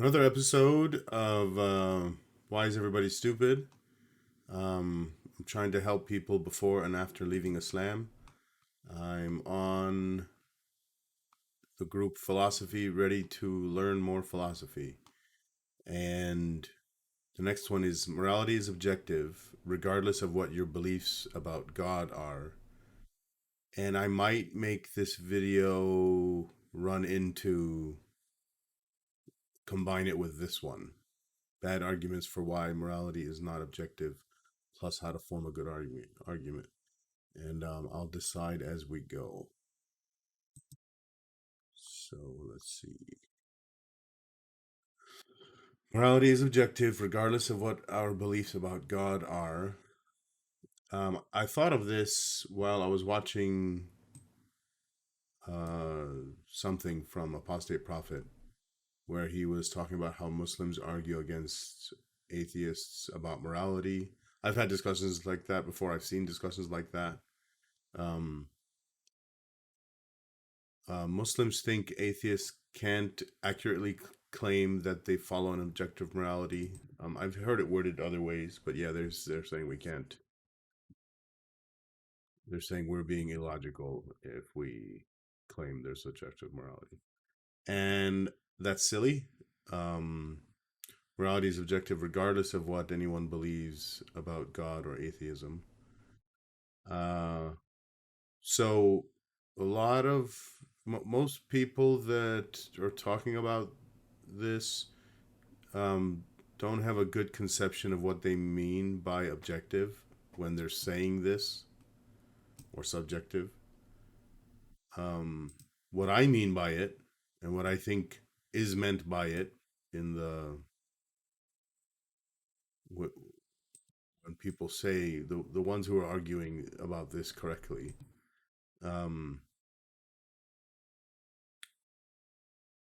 Another episode of Why is Everybody Stupid? I'm trying to help people before and after leaving Islam. I'm on the group Philosophy, ready to learn more philosophy. And the next one is morality is objective, regardless of what your beliefs about God are. And I might make this video run into combine it with this one. Bad arguments for why morality is not objective, plus how to form a good argument. And I'll decide as we go. So let's see. Morality is objective regardless of what our beliefs about God are. I thought of this while I was watching something from Apostate Prophet, where he was talking about how Muslims argue against atheists about morality. I've had discussions like that before. I've seen discussions like that. Um, Muslims think atheists can't accurately claim that they follow an objective morality. I've heard it worded other ways, but yeah, they're saying we can't. They're saying we're being illogical if we claim there's subjective morality, and that's silly. Um, Morality is objective regardless of what anyone believes about God or atheism. Uh, so a lot of most people that are talking about this um, don't have a good conception of what they mean by objective when they're saying this or subjective. Um, what I mean by it and what I think is meant by it in the when people say the ones who are arguing about this correctly, um,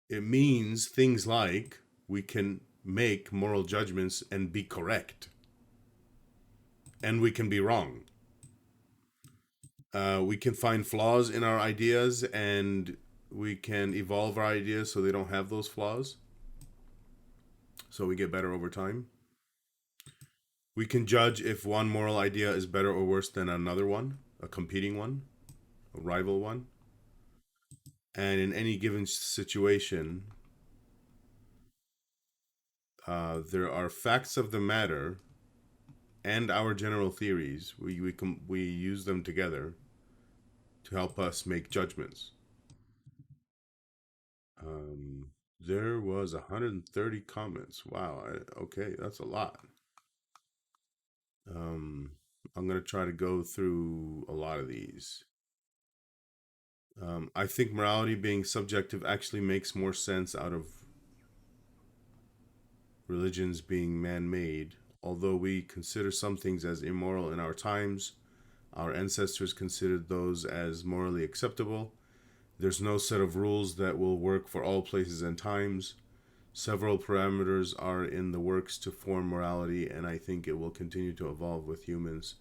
it means things like we can make moral judgments and be correct, and we can be wrong. We can find flaws in our ideas, and we can evolve our ideas so they don't have those flaws, so we get better over time. We can judge if one moral idea is better or worse than another one, a competing one, a rival one. And in any given situation, there are facts of the matter and our general theories. We use them together to help us make judgments. There was 130 comments. Wow. Okay, that's a lot. Um, I'm gonna try to go through a lot of these. I think morality being subjective actually makes more sense out of religions being man-made. Although we consider some things as immoral in our times, our ancestors considered those as morally acceptable. There's no set of rules that will work for all places and times. Several parameters are in the works to form morality, and I think it will continue to evolve with humans.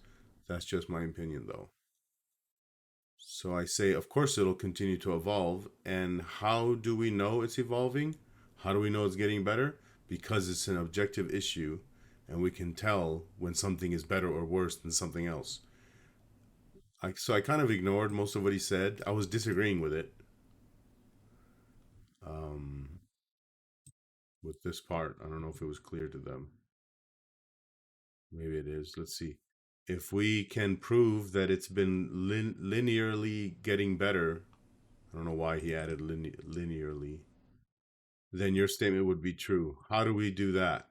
That's just my opinion, though. So I say, of course, it'll continue to evolve. And how do we know it's evolving? How do we know it's getting better? Because it's an objective issue, and we can tell when something is better or worse than something else. So I kind of ignored most of what he said. I was disagreeing with it, um, with this part. I don't know if it was clear to them. Maybe it is. Let's see. If we can prove that it's been linearly getting better, I don't know why he added linearly, then your statement would be true. How do we do that?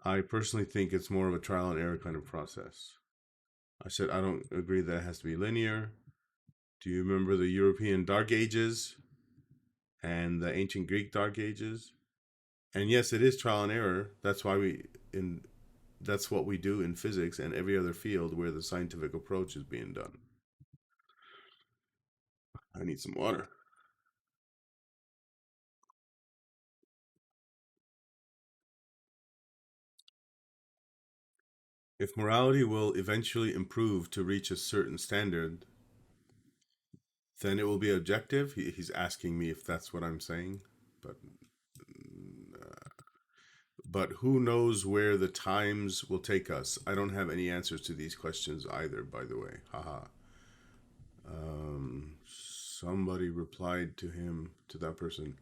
I personally think it's more of a trial and error kind of process. I said, I don't agree that it has to be linear. Do you remember the European Dark Ages and the ancient Greek Dark Ages? And yes, it is trial and error. That's what we do in physics and every other field where the scientific approach is being done. I need some water. If morality will eventually improve to reach a certain standard, then it will be objective. He's asking me if that's what I'm saying, but But who knows where the times will take us? I don't have any answers to these questions either, by the way. Haha. Somebody replied to him, to that person,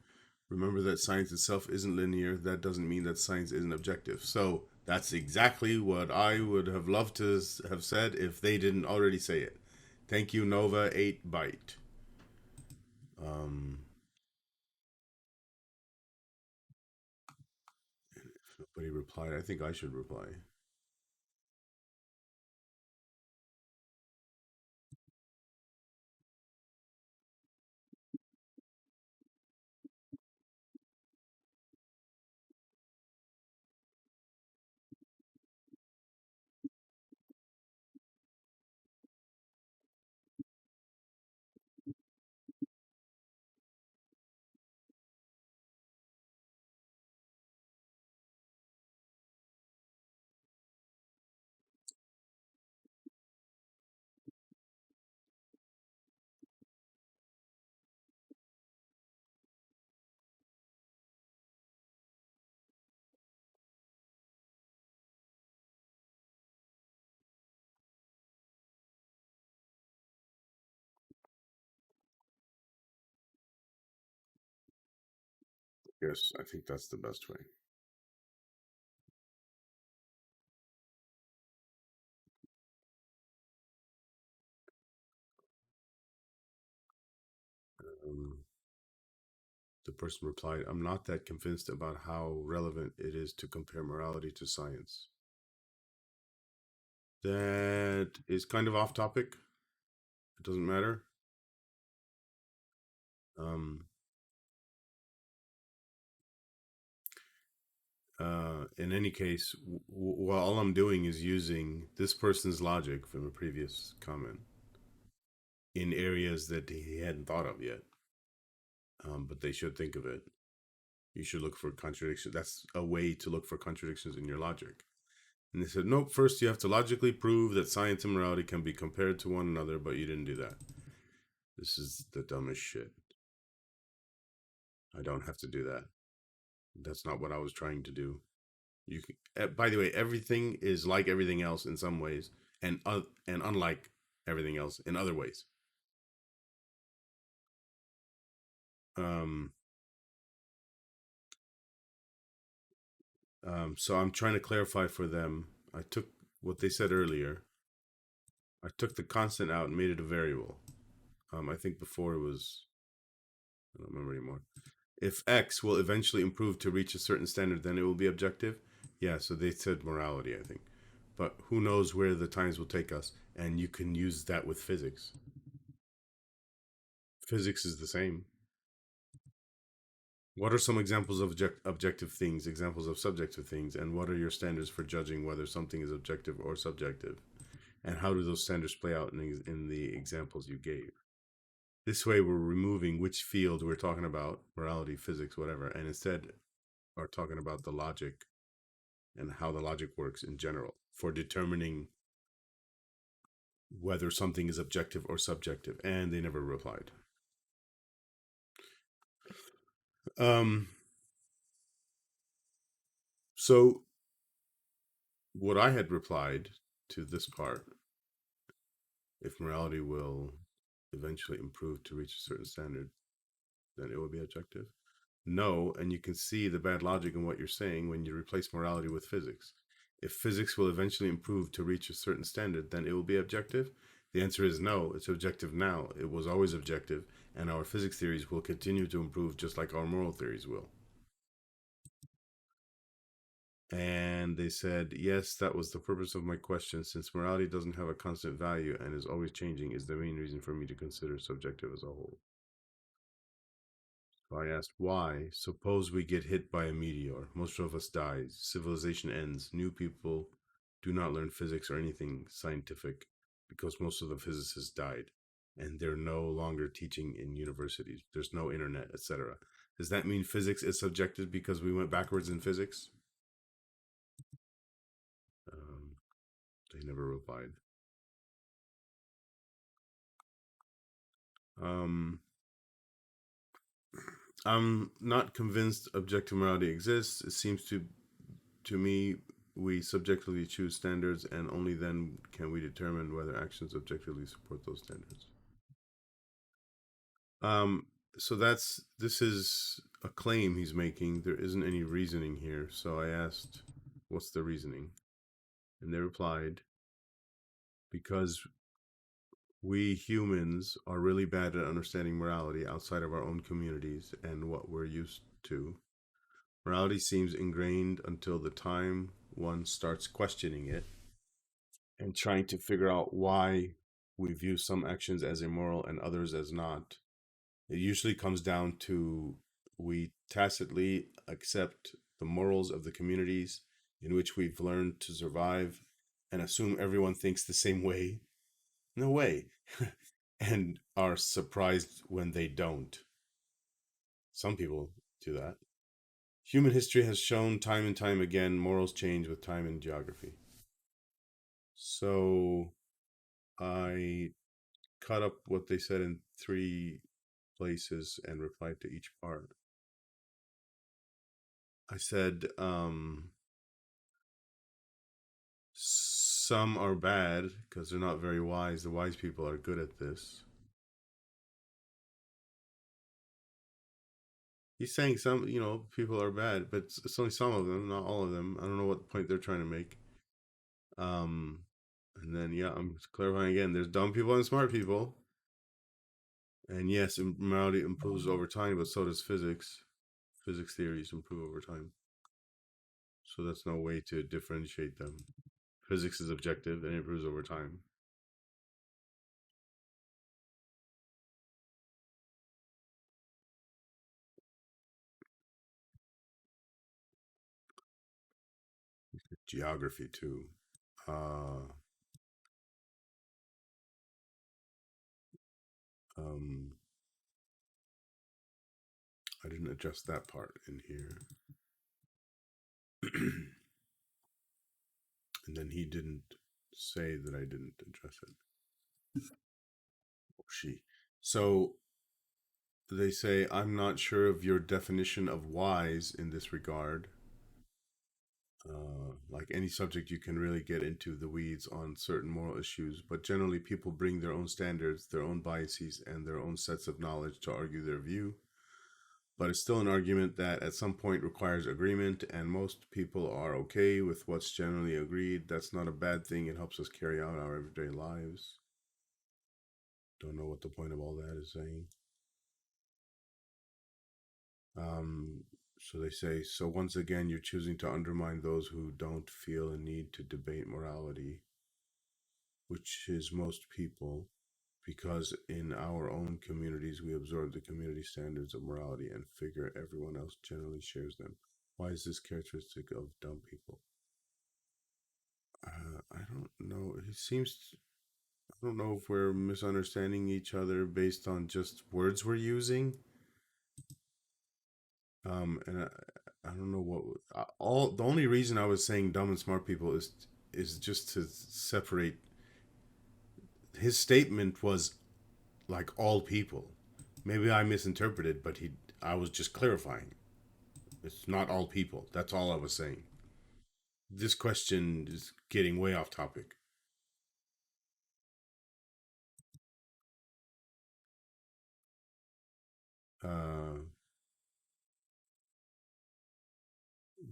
remember that science itself isn't linear. That doesn't mean that science isn't objective. So that's exactly what I would have loved to have said if they didn't already say it. Thank you, Nova 8 Byte. Um, if nobody replied, I think I should reply. Yes, I think that's the best way. Um, the person replied, I'm not that convinced about how relevant it is to compare morality to science. That is kind of off topic. It doesn't matter. Um, in any case, all I'm doing is using this person's logic from a previous comment in areas that he hadn't thought of yet. But they should think of it. You should look for contradictions. That's a way to look for contradictions in your logic. And they said, nope, first you have to logically prove that science and morality can be compared to one another, but you didn't do that. This is the dumbest shit. I don't have to do that. That's not what I was trying to do. You can, by the way, everything is like everything else in some ways, and unlike everything else in other ways. Um, so I'm trying to clarify for them. I took what they said earlier. I took the constant out and made it a variable. I think before it was, I don't remember anymore. If X will eventually improve to reach a certain standard, then it will be objective. Yeah, so they said morality, I think. But who knows where the times will take us? And you can use that with physics. Physics is the same. What are some examples of objective things, examples of subjective things, and what are your standards for judging whether something is objective or subjective? And how do those standards play out in the examples you gave? This way, we're removing which field we're talking about, morality, physics, whatever, and instead are talking about the logic and how the logic works in general for determining whether something is objective or subjective. And they never replied. Um, so, what I had replied to this part, if morality will eventually improve to reach a certain standard, then it will be objective. No, and you can see the bad logic in what you're saying when you replace morality with physics. If physics will eventually improve to reach a certain standard, then it will be objective. The answer is no, it's objective now. It was always objective, and our physics theories will continue to improve just like our moral theories will. And they said, yes, that was the purpose of my question. Since morality doesn't have a constant value and is always changing, is the main reason for me to consider subjective as a whole. So I asked, why? Suppose we get hit by a meteor. Most of us die. Civilization ends. New people do not learn physics or anything scientific because most of the physicists died. And they're no longer teaching in universities. There's no internet, etc. Does that mean physics is subjective because we went backwards in physics? Um, they never replied. Um, I'm not convinced objective morality exists. It seems to to me, we subjectively choose standards, and only then can we determine whether actions objectively support those standards. Um, so this is a claim he's making. There isn't any reasoning here. So I asked, "What's the reasoning?" And they replied, "Because we humans are really bad at understanding morality outside of our own communities and what we're used to. Morality seems ingrained until the time one starts questioning it and trying to figure out why we view some actions as immoral and others as not. It usually comes down to we tacitly accept the morals of the communities in which we've learned to survive and assume everyone thinks the same way. No way. And are surprised when they don't. Some people do that. Human history has shown time and time again morals change with time and geography. So I cut up what they said in 3 places and replied to each part. I said, some are bad because they're not very wise. The wise people are good at this. He's saying some, people are bad, but it's only some of them, not all of them. I don't know what point they're trying to make. Um, and then, yeah, I'm clarifying again. There's dumb people and smart people. And yes, morality improves over time, but so does physics. Physics theories improve over time. So that's no way to differentiate them. Physics is objective and it improves over time. Geography too. Uh, um, I didn't adjust that part in here. And then he didn't say that I didn't address it. Or she. So they say, I'm not sure of your definition of wise in this regard. Like any subject, you can really get into the weeds on certain moral issues, but generally, people bring their own standards, their own biases, and their own sets of knowledge to argue their view. But it's still an argument that at some point requires agreement, and most people are okay with what's generally agreed. That's not a bad thing. It helps us carry out our everyday lives. Don't know what the point of all that is saying. Um, so they say, so once again, you're choosing to undermine those who don't feel a need to debate morality, which is most people, because in our own communities, we absorb the community standards of morality and figure everyone else generally shares them. Why is this characteristic of dumb people? I don't know. It seems, I don't know if we're misunderstanding each other based on just words we're using. And I don't know what all. The only reason I was saying dumb and smart people is just to separate. His statement was like all people. Maybe I misinterpreted, but I was just clarifying. It's not all people. That's all I was saying. This question is getting way off topic. Uh,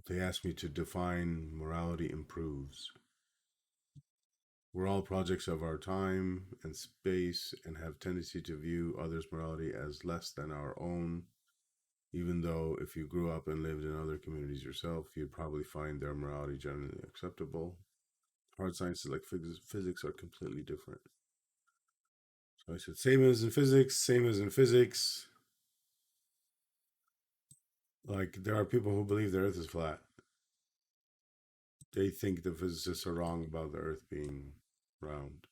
they asked me to define morality improves. We're all projects of our time and space and have tendency to view others' morality as less than our own, even though if you grew up and lived in other communities yourself, you'd probably find their morality generally acceptable. Hard sciences like physics are completely different. So I said, same as in physics, same as in physics. Like, there are people who believe the earth is flat. They think the physicists are wrong about the earth being round.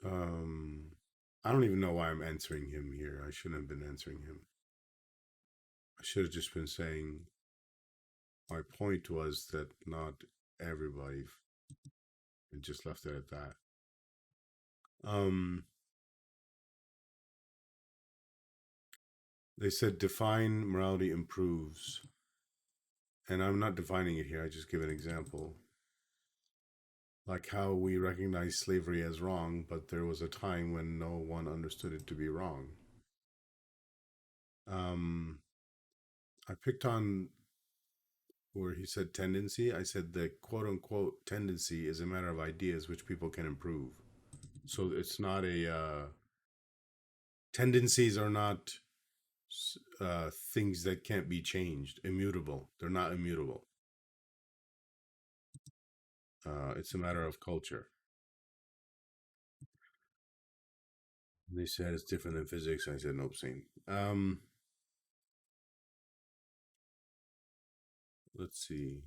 Um, I don't even know why I'm answering him here. I shouldn't have been answering him. I should have just been saying my point was that not everybody, and just left it at that. Um, They said define morality improves. And I'm not defining it here, I just give an example. Like how we recognize slavery as wrong, but there was a time when no one understood it to be wrong. Um, I picked on where he said tendency. I said the quote unquote tendency is a matter of ideas which people can improve. So it's not a tendencies are not things that can't be changed, immutable. They're not immutable. It's a matter of culture. They said it's different than physics. I said nope, same. Let's see.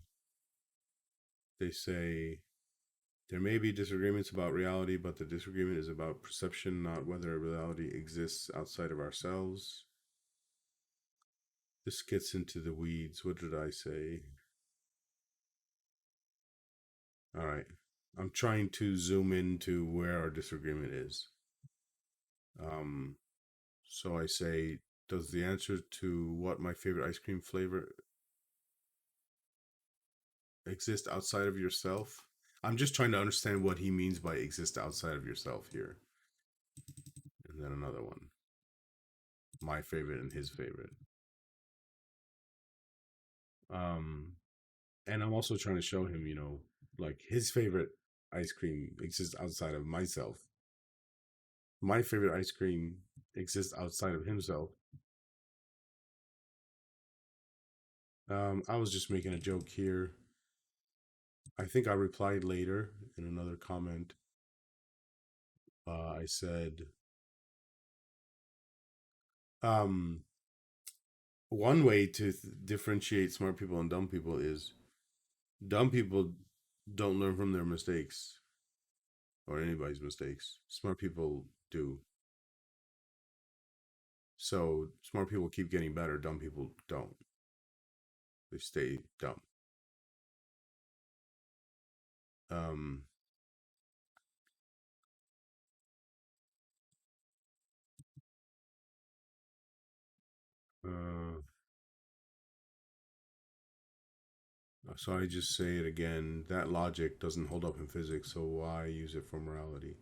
They say there may be disagreements about reality, but the disagreement is about perception, not whether reality exists outside of ourselves. This gets into the weeds. What did I say? All right. I'm trying to zoom into where our disagreement is. Um, so I say, does the answer to what my favorite ice cream flavor exist outside of yourself? I'm just trying to understand what he means by exist outside of yourself here. And then another one, my favorite and his favorite. Um, and I'm also trying to show him, like his favorite ice cream exists outside of myself. My favorite ice cream exists outside of himself. I was just making a joke here. I think I replied later in another comment. I said, um, one way to differentiate smart people and dumb people is dumb people don't learn from their mistakes or anybody's mistakes. Smart people do. So smart people keep getting better. Dumb people don't. They stay dumb. Um, uh, so I just say it again. That logic doesn't hold up in physics, so why use it for morality?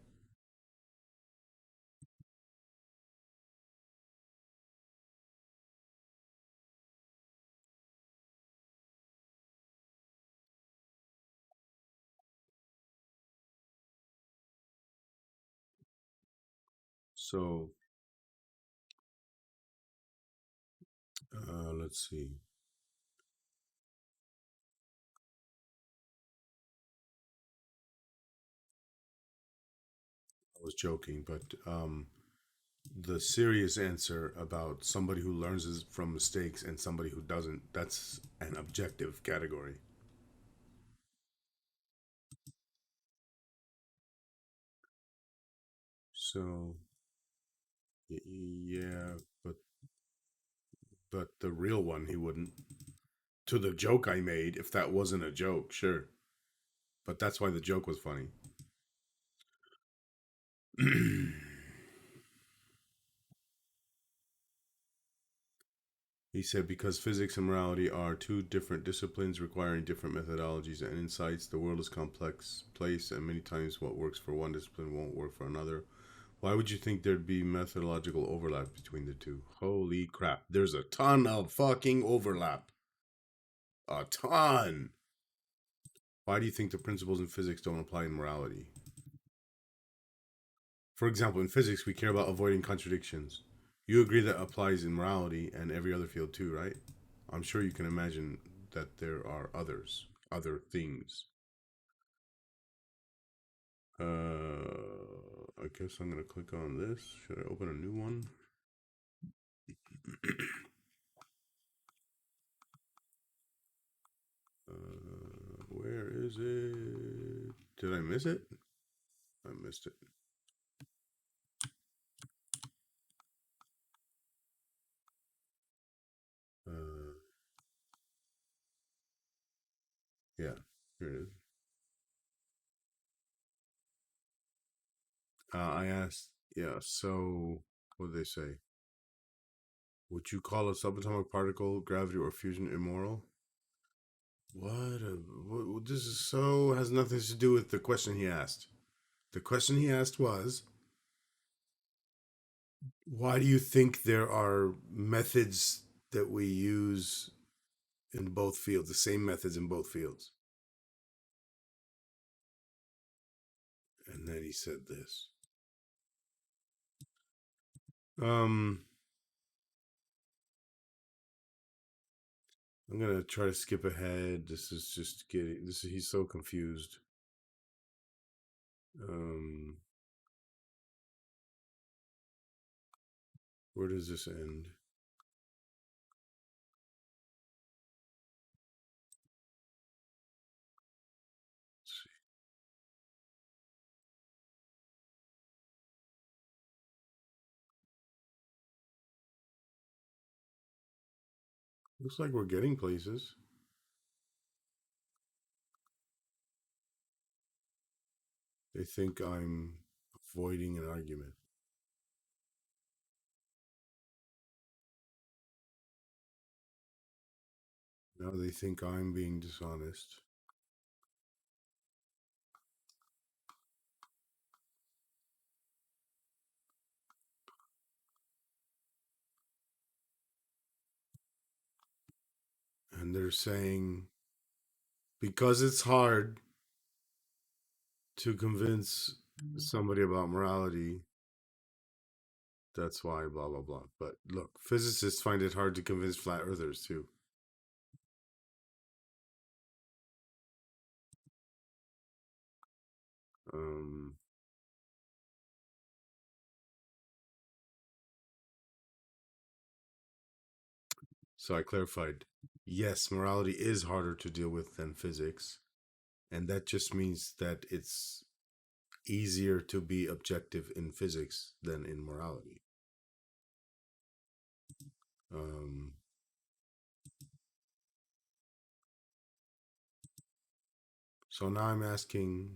So let's see. I was joking, but the serious answer about somebody who learns from mistakes and somebody who doesn't, that's an objective category. So yeah, but the real one he wouldn't. To the joke I made, if that wasn't a joke, sure. But that's why the joke was funny. He said, because physics and morality are two different disciplines requiring different methodologies and insights, the world is a complex place, and many times what works for one discipline won't work for another. Why would you think there'd be methodological overlap between the two? Holy crap. There's a ton of fucking overlap. A ton. Why do you think the principles in physics don't apply in morality? For example, in physics, we care about avoiding contradictions. You agree that applies in morality and every other field too, right? I'm sure you can imagine that there are others, other things. I guess I'm gonna click on this. Should I open a new one? Where is it? Did I miss it? I missed it. Uh, yeah, here it is. I asked, yeah, so what did they say? Would you call a subatomic particle, gravity, or fusion immoral? This is so has nothing to do with the question he asked. The question he asked was, why do you think there are methods that we use in both fields, the same methods in both fields? And then he said this. Um, I'm gonna try to skip ahead. This is just getting. This is he's so confused. Um, where does this end? Let's see. Looks like we're getting places. They think I'm avoiding an argument. Now they think I'm being dishonest. And they're saying because it's hard to convince somebody about morality, that's why blah blah blah. But look, physicists find it hard to convince flat earthers too. Um, so I clarified. Yes, morality is harder to deal with than physics, and that just means that it's easier to be objective in physics than in morality. Um, so now I'm asking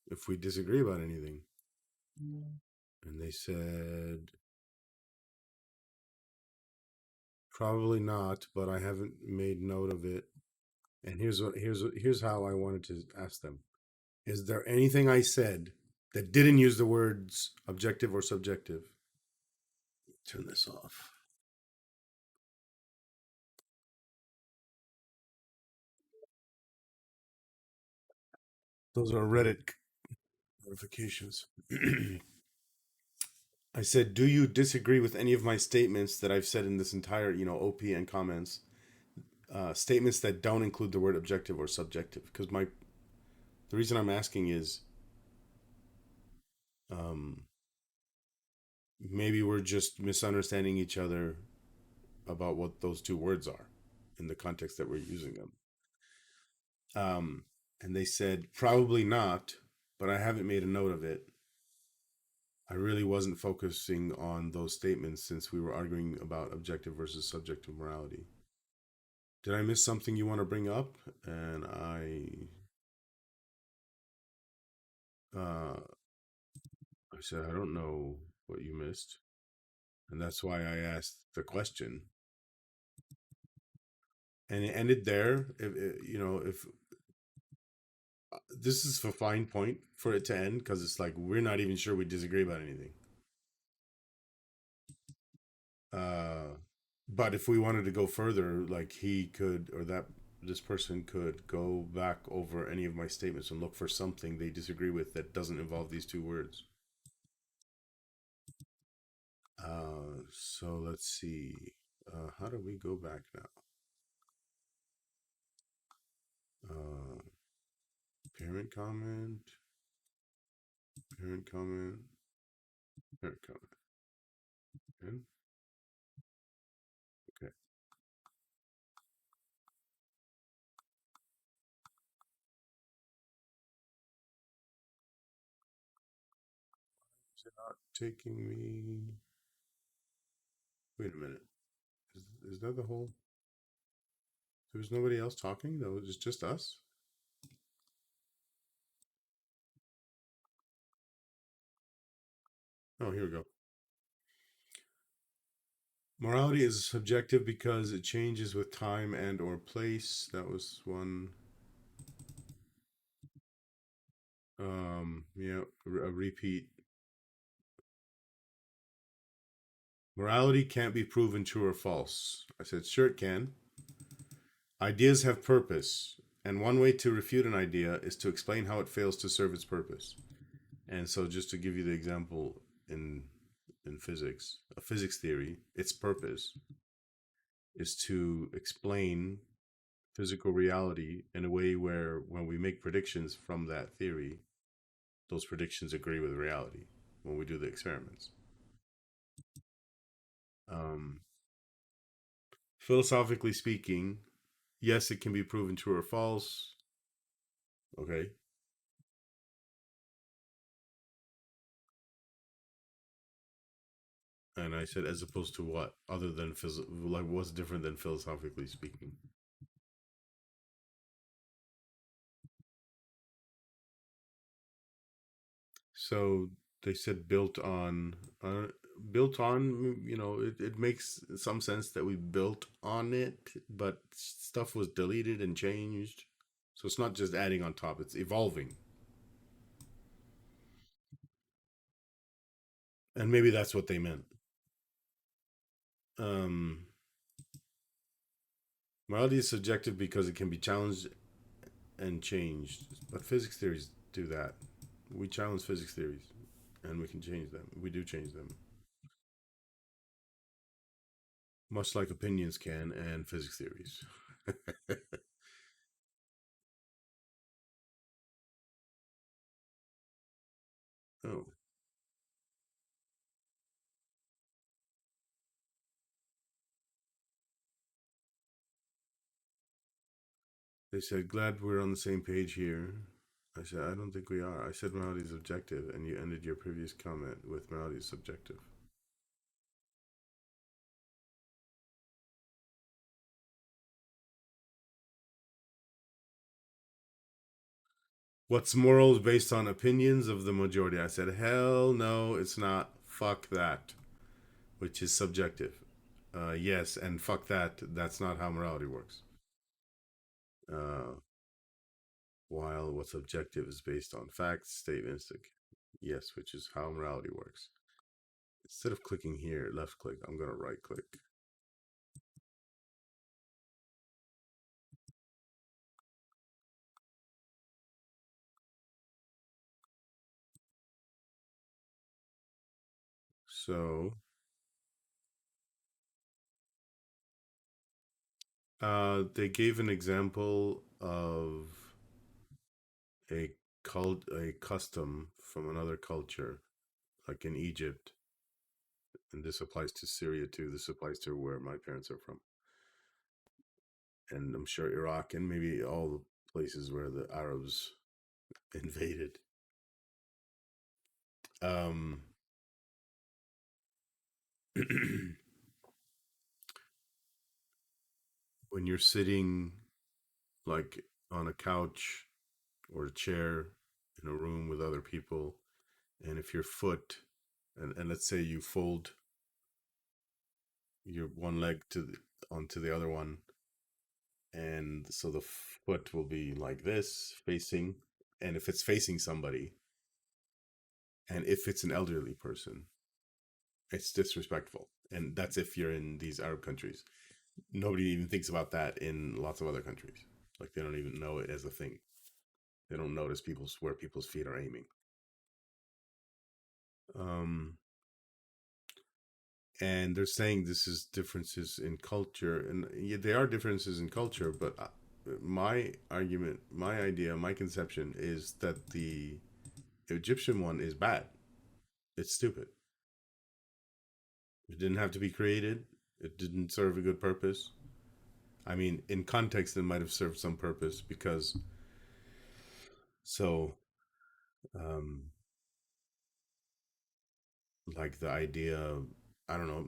if we disagree about anything, and they said probably not, but I haven't made note of it. And here's how I wanted to ask them: is there anything I said that didn't use the words objective or subjective? Turn this off. Those are Reddit notifications. I said, do you disagree with any of my statements that I've said in this entire, OP and comments? Statements that don't include the word objective or subjective. Because the reason I'm asking is, um, maybe we're just misunderstanding each other about what those two words are in the context that we're using them. And they said, probably not, but I haven't made a note of it. I really wasn't focusing on those statements since we were arguing about objective versus subjective morality. Did I miss something you want to bring up? And I said, I don't know what you missed. And that's why I asked the question. And it ended there. If this is a fine point for it to end, because it's like we're not even sure we disagree about anything. But if we wanted to go further, like he could, or that this person could go back over any of my statements and look for something they disagree with that doesn't involve these two words. So let's see. How do we go back now? Uh, parent comment, parent comment, parent comment. And, okay. Is it not taking me? Wait a minute. Is that the whole? There was nobody else talking? That was just us? Oh, here we go. Morality is subjective because it changes with time and or place. That was one. Yeah, a repeat. Morality can't be proven true or false. I said, sure it can. Ideas have purpose, and one way to refute an idea is to explain how it fails to serve its purpose. And so, just to give you the example in physics, a physics theory, its purpose is to explain physical reality in a way where, when we make predictions from that theory, those predictions agree with reality when we do the experiments. Um, Philosophically speaking, yes, it can be proven true or false. Okay. And I said, as opposed to what? Other than like, what's different than philosophically speaking? So they said built on, it makes some sense that we built on it, but stuff was deleted and changed. So it's not just adding on top, it's evolving. And maybe that's what they meant. Um, Morality is subjective because it can be challenged and changed. But physics theories do that. We challenge physics theories and we can change them. We do change them. Much like opinions can and physics theories. Oh, they said, glad we're on the same page here. I said, I don't think we are. I said morality is objective, and you ended your previous comment with morality is subjective. What's moral is based on opinions of the majority. I said, hell no, it's not. Fuck that, which is subjective. Yes, and fuck that. That's not how morality works. Uh, while what's objective is based on facts, statements. Yes, which is how morality works. Instead of clicking here, left click, I'm going to right click. So, they gave an example of a custom from another culture, like in Egypt, and this applies to Syria too. This applies to where my parents are from, and I'm sure Iraq and maybe all the places where the Arabs invaded. Um, when you're sitting like on a couch or a chair in a room with other people, and if your foot, and let's say you fold your one leg onto the other one, and so the foot will be like this facing, and if it's facing somebody, and if it's an elderly person, it's disrespectful. And that's if you're in these Arab countries. Nobody even thinks about that in lots of other countries. Like they don't even know it as a thing. They don't notice people's where people's feet are aiming. Um, and they're saying this is differences in culture, and yeah, they are differences in culture. But my argument, my idea, my conception is that the Egyptian one is bad. It's stupid. It didn't have to be created. It didn't serve a good purpose. I mean, in context, it might have served some purpose because so, um, like the idea, I don't know,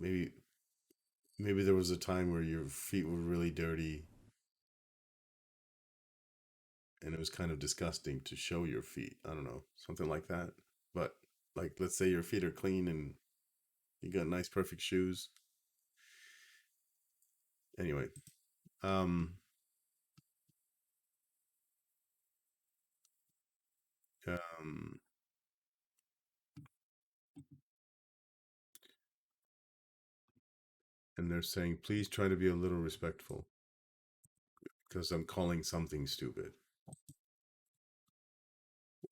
maybe there was a time where your feet were really dirty and it was kind of disgusting to show your feet. I don't know, something like that. But like, let's say your feet are clean and you got nice, perfect shoes. Anyway, um, um, and they're saying, please try to be a little respectful because I'm calling something stupid.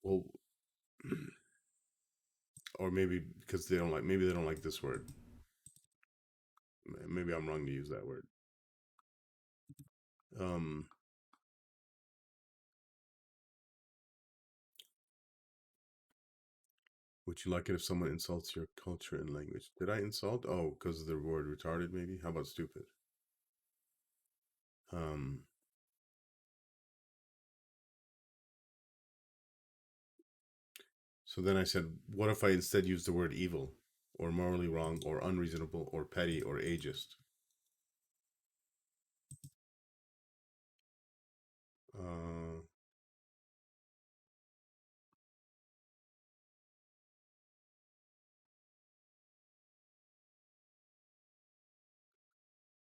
Well, or maybe because they don't like, maybe they don't like this word. Maybe I'm wrong to use that word. Um, would you like it if someone insults your culture and language? Did I insult? Oh, because of the word retarded, maybe? How about stupid? Um, so then I said, what if I instead use the word evil, or morally wrong, or unreasonable, or petty, or ageist? Uh,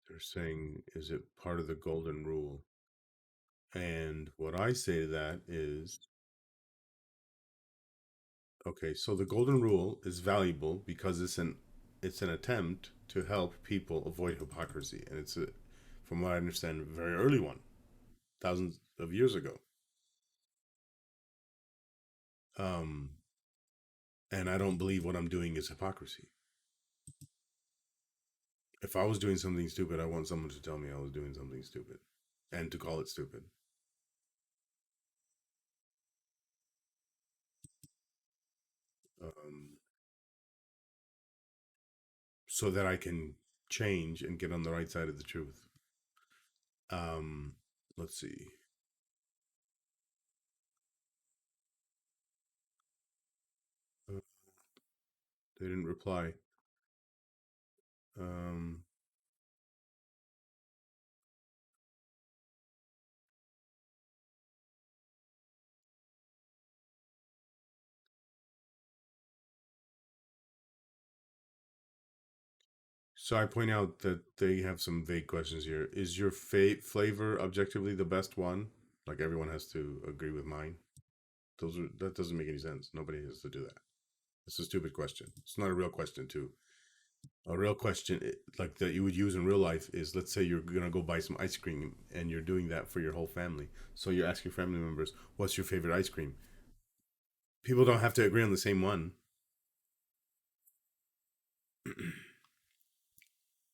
they're saying, is it part of the golden rule? And what I say to that is, okay, so the golden rule is valuable because it's an attempt to help people avoid hypocrisy, and it's a, from what I understand, a very early one, thousands of years ago. Um, and I don't believe what I'm doing is hypocrisy. If I was doing something stupid, I want someone to tell me I was doing something stupid, and to call it stupid. Um, so that I can change and get on the right side of the truth. Um, let's see. Uh, they didn't reply. Um, so I point out that they have some vague questions here. Is your flavor objectively the best one? Like everyone has to agree with mine. That doesn't make any sense. Nobody has to do that. It's a stupid question. It's not a real question too. A real question like that you would use in real life is, let's say you're gonna go buy some ice cream and you're doing that for your whole family. So you ask your family members, "What's your favorite ice cream?" People don't have to agree on the same one.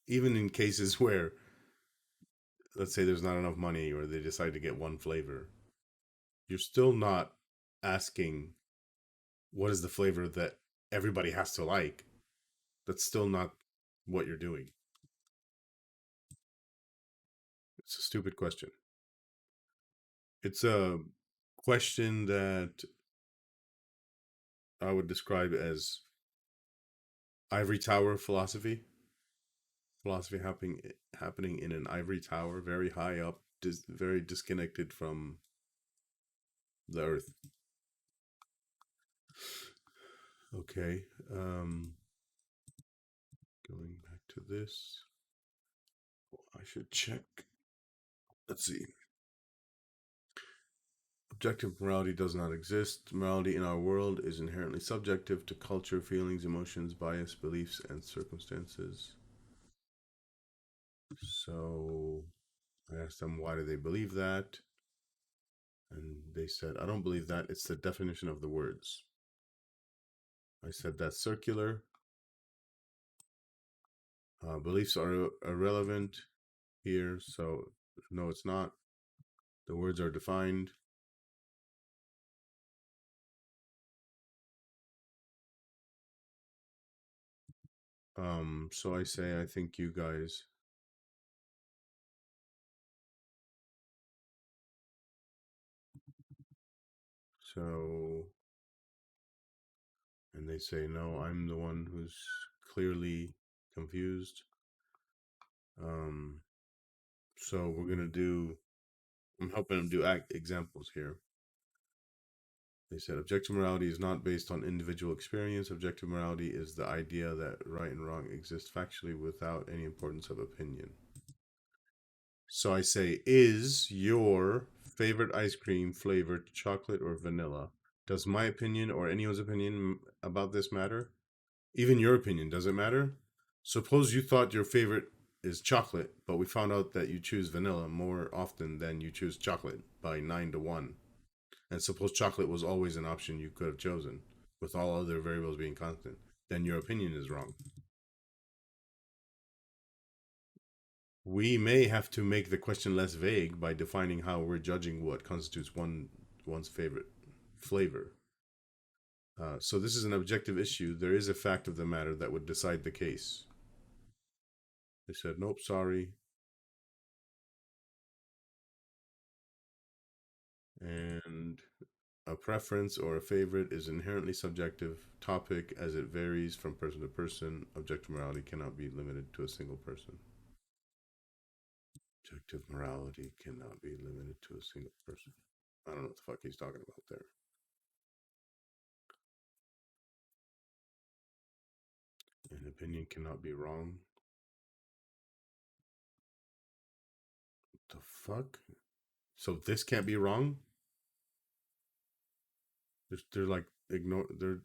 Even in cases where, let's say, there's not enough money or they decide to get one flavor, you're still not asking what is the flavor that everybody has to like. That's still not what you're doing. It's a stupid question. It's a question that I would describe as ivory tower philosophy. Philosophy happening in an ivory tower, very high up, very disconnected from the earth. Okay. Going back to this, I should check. Let's see. Objective morality does not exist. Morality in our world is inherently subjective to culture, feelings, emotions, bias, beliefs, and circumstances. So I asked them, why do they believe that? And they said, I don't believe that. It's the definition of the words. I said, that's circular. Beliefs are irrelevant here. So, no, it's not. The words are defined. So I say, I think you guys. So, and they say, no, I'm the one who's clearly confused. Um, so we're gonna do. I'm helping them do examples here. They said objective morality is not based on individual experience. Objective morality is the idea that right and wrong exist factually without any importance of opinion. So I say, is your favorite ice cream flavored chocolate or vanilla? Does my opinion or anyone's opinion about this matter? Even your opinion, does it matter? Suppose you thought your favorite is chocolate, but we found out that you choose vanilla more often than you choose chocolate by 9 to 1. And suppose chocolate was always an option you could have chosen, with all other variables being constant. Then your opinion is wrong. We may have to make the question less vague by defining how we're judging what constitutes one's favorite flavor. So this is an objective issue. There is a fact of the matter that would decide the case. They said, nope, sorry. And a preference or a favorite is inherently subjective topic as it varies from person to person. Objective morality cannot be limited to a single person. Objective morality cannot be limited to a single person. I don't know what the fuck he's talking about there. An opinion cannot be wrong. The fuck? So this can't be wrong? They're like ignore. They're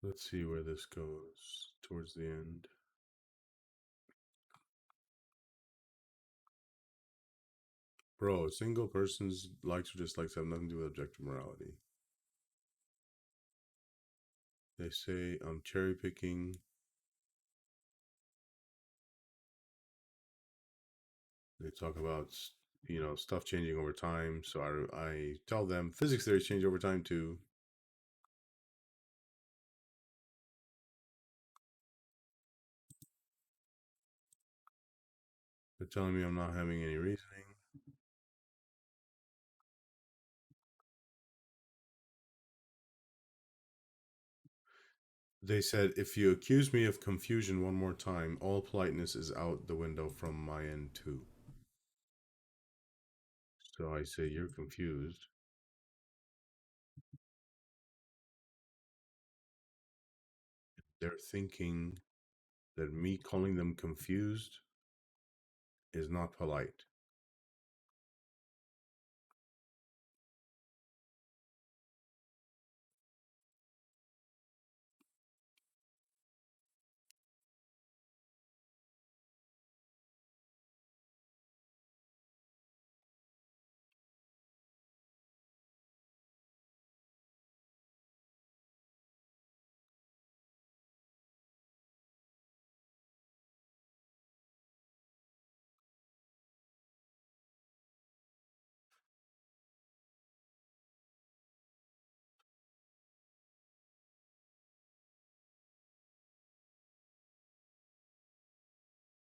let's see where this goes towards the end. Bro, a single person's likes or dislikes have nothing to do with objective morality. They say I'm cherry picking. They talk about stuff changing over time. So I tell them physics theories change over time too. They're telling me I'm not having any reasoning. They said if you accuse me of confusion one more time, all politeness is out the window from my end too. So I say you're confused. They're thinking that me calling them confused is not polite.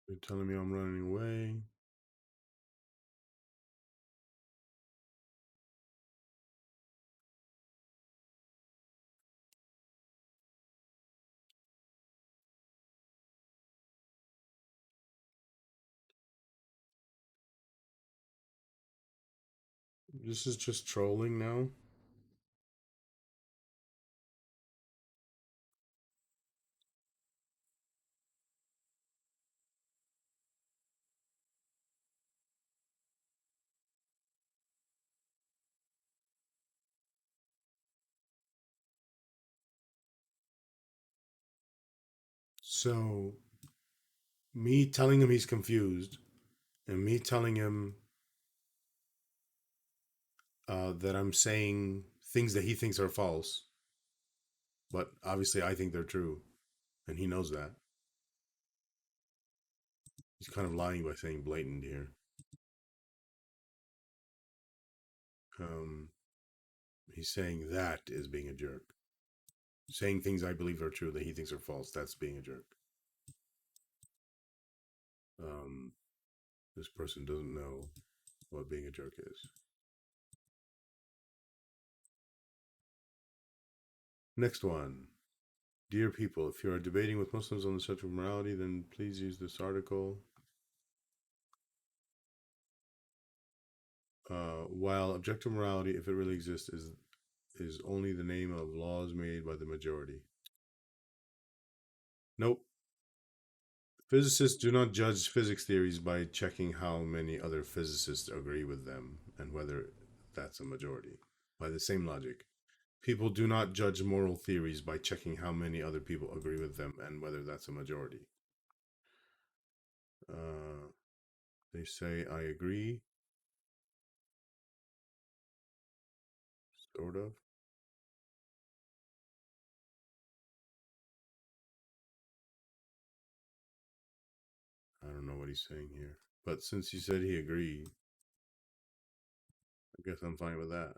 They're telling me I'm running away. This is just trolling now. So me telling him he's confused and me telling him that I'm saying things that he thinks are false, but obviously I think they're true, and he knows that. He's kind of lying by saying blatant here. Um, he's saying that is being a jerk. Saying things I believe are true that he thinks are false, that's being a jerk. Um, this person doesn't know what being a jerk is. Next one. Dear people, if you are debating with Muslims on the subject of morality, then please use this article. While objective morality, if it really exists, is only the name of laws made by the majority. Nope. Physicists do not judge physics theories by checking how many other physicists agree with them and whether that's a majority. By the same logic, people do not judge moral theories by checking how many other people agree with them and whether that's a majority. Uh, they say, I agree, sort of. I don't know what he's saying here. But since he said he agreed, I guess I'm fine with that.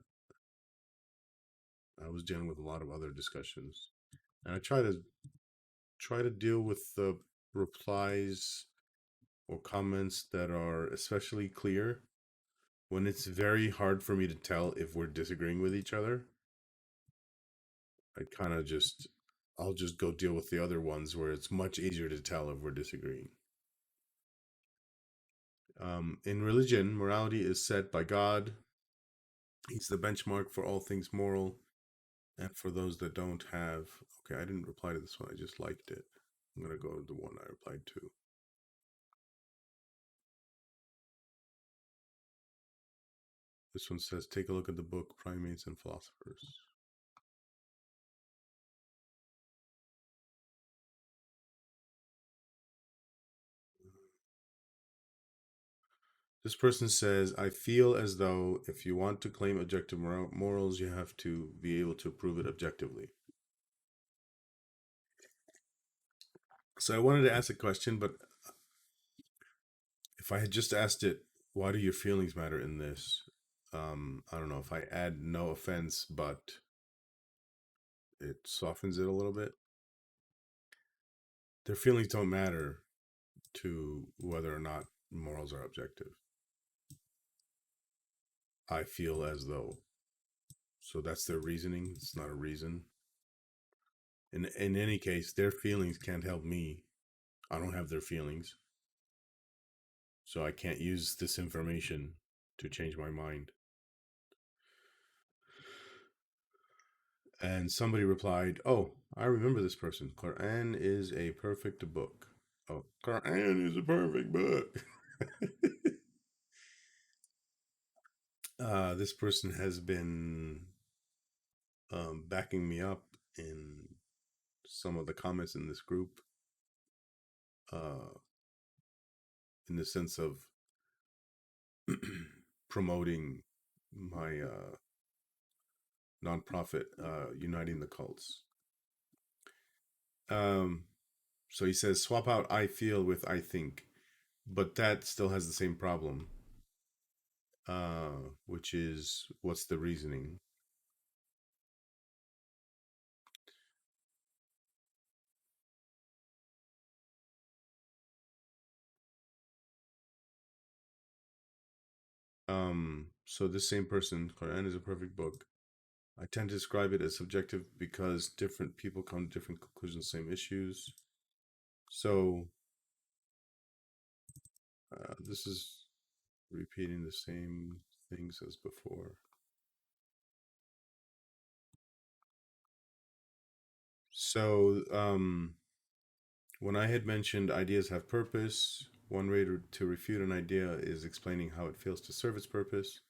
I was dealing with a lot of other discussions. And I try to deal with the replies or comments that are especially clear when it's very hard for me to tell if we're disagreeing with each other. I kind of just I'll just go deal with the other ones where it's much easier to tell if we're disagreeing. In religion, morality is set by God. He's the benchmark for all things moral, and for those that don't have. Okay, I didn't reply to this one. I just liked it. I'm gonna go to the one I replied to. This one says, take a look at the book Primates and Philosophers. This person says, I feel as though if you want to claim objective morals, you have to be able to prove it objectively. So I wanted to ask a question, but if I had just asked it, why do your feelings matter in this? I don't know if I add no offense, but it softens it a little bit. Their feelings don't matter to whether or not morals are objective. I feel as though. So that's their reasoning. It's not a reason. In any case, their feelings can't help me. I don't have their feelings. So I can't use this information to change my mind. And somebody replied, oh, I remember this person. Quran is a perfect book. Oh, Quran is a perfect book. This person has been backing me up in some of the comments in this group, uh, in the sense of promoting my nonprofit, Uniting the Cults. Um, so he says, swap out I feel with I think, but that still has the same problem, which is what's the reasoning? So this same person, Quran is a perfect book. I tend to describe it as subjective because different people come to different conclusions, same issues. So this is repeating the same things as before. So when I had mentioned ideas have purpose, one way to refute an idea is explaining how it fails to serve its purpose.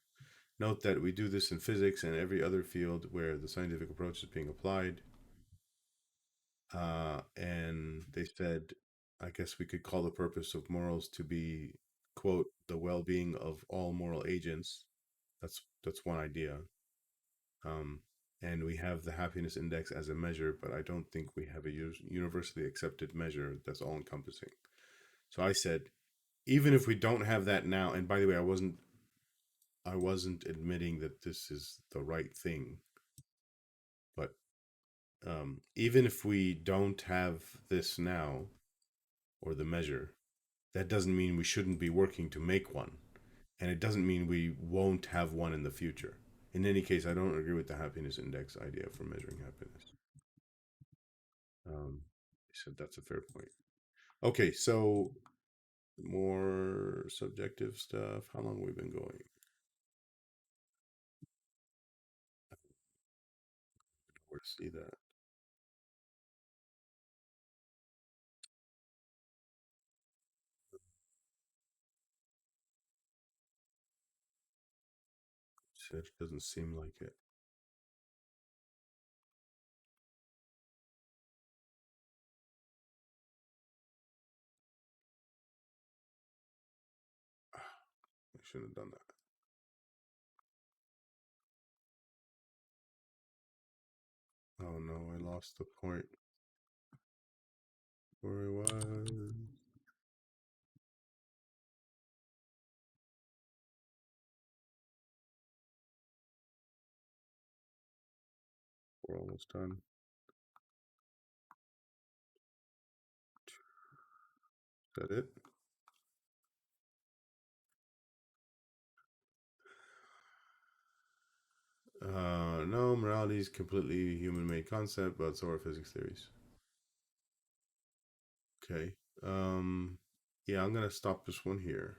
Note that we do this in physics and every other field where the scientific approach is being applied. And they said, I guess we could call the purpose of morals to be, quote, the well-being of all moral agents. That's one idea. Um, and we have the happiness index as a measure, but I don't think we have a universally accepted measure that's all-encompassing. So I said, even if we don't have that now, and by the way, I wasn't admitting that this is the right thing, but even if we don't have this now or the measure, that doesn't mean we shouldn't be working to make one, and it doesn't mean we won't have one in the future. In any case, I don't agree with the happiness index idea for measuring happiness. I said that's a fair point. Okay, so more subjective stuff. How long have we been going? See that. Shit, doesn't seem like it. I shouldn't have done that. Oh no, I lost the point where I was. We're almost done. Is that it? No, morality is completely human-made concept, but so are physics theories. Okay. Yeah, I'm gonna stop this one here.